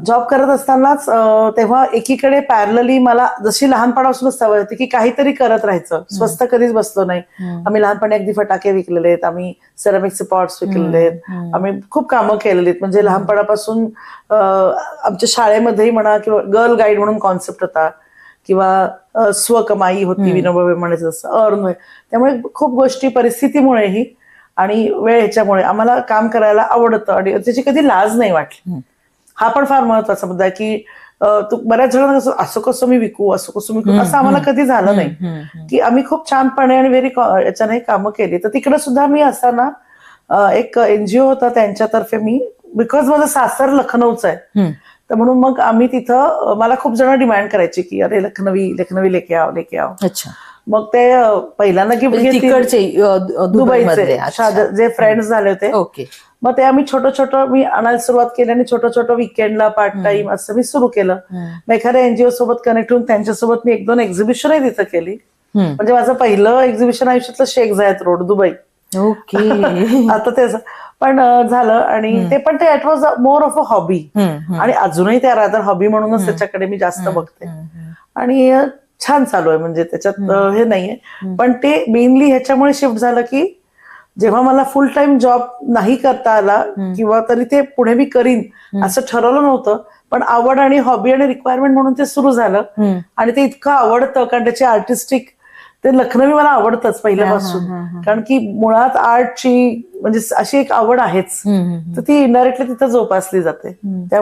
Job करत असतानाच तेव्हा एकीकडे पॅरलली मला जशी लहानपणापासूनच सवय होती की काहीतरी करत राहायचं, स्वस्त कधीच बसलो नाही. आम्ही लहानपणी अगदी फटाके विकलेले आहेत, आम्ही सेरामिकचे पॉट्स विकलेले आहेत, आम्ही खूप कामं केलेली आहेत. म्हणजे लहानपणापासून आमच्या शाळेमध्येही म्हणा किंवा गर्ल गाईड म्हणून कॉन्सेप्ट होता किंवा स्वकमाई होती, विनोबा भावे म्हणायचं असं अर्न. त्यामुळे खूप गोष्टी परिस्थितीमुळेही आणि वेळ ह्याच्यामुळे आम्हाला काम करायला आवडतं आणि त्याची कधी लाज नाही वाटली. हा पण फार महत्वाचा मुद्दा आहे की तू बऱ्याच जणांना असं कसं मी विकू, असं कसं मी विकू, असं आम्हाला कधी झालं नाही. की आम्ही खूप छानपणे आणि व्हेरी याच्याने कामं केली. तर तिकडे सुद्धा मी असताना एक एनजीओ होता त्यांच्यातर्फे मी, बिकॉज माझं सासर लखनौचं आहे, तर म्हणून मग आम्ही तिथं मला खूप जण डिमांड करायची की अरे लखनवी लेके आओ लेके आओ. अच्छा. मग ते पहिल्यांदा गिफ्ट घेतले दुबईचे जे फ्रेंड्स झाले होते. ओके. मग ते आम्ही छोटं मी आणायला सुरुवात केली आणि छोटं विकेंडला पार्ट टाइम असं मी सुरू केलं. मग एखाद्या एनजीओ सोबत कनेक्ट होऊन त्यांच्यासोबत मी 1-2 एक्झिबिशनही तिथं केली. म्हणजे माझं पहिलं एक्झिबिशन आयुष्यातलं शेख झायत रोड दुबई. ओके. आता तेच पण झालं आणि ते पण ते it was more of a hobby आणि अजूनही त्या रादर हॉबी म्हणूनच त्याच्याकडे मी जास्त बघते आणि छान चालू आहे. म्हणजे त्याच्यात हे नाहीये, पण ते मेनली ह्याच्यामुळे शिफ्ट झालं की जेव्हा मला फुल टाइम जॉब नाही करता आला किंवा तरी ते पुढे मी करीन असं ठरवलं नव्हतं, पण आवड आणि हॉबी आणि रिक्वायरमेंट म्हणून ते सुरू झालं आणि ते इतकं आवडतं कारण त्याची आर्टिस्टिक ते लखनवी मला आवडतंच पहिल्यापासून, कारण की मुळात आर्टची म्हणजे अशी एक आवड आहेच, तर ती इनडायरेक्टली तिथं जोपासली जाते.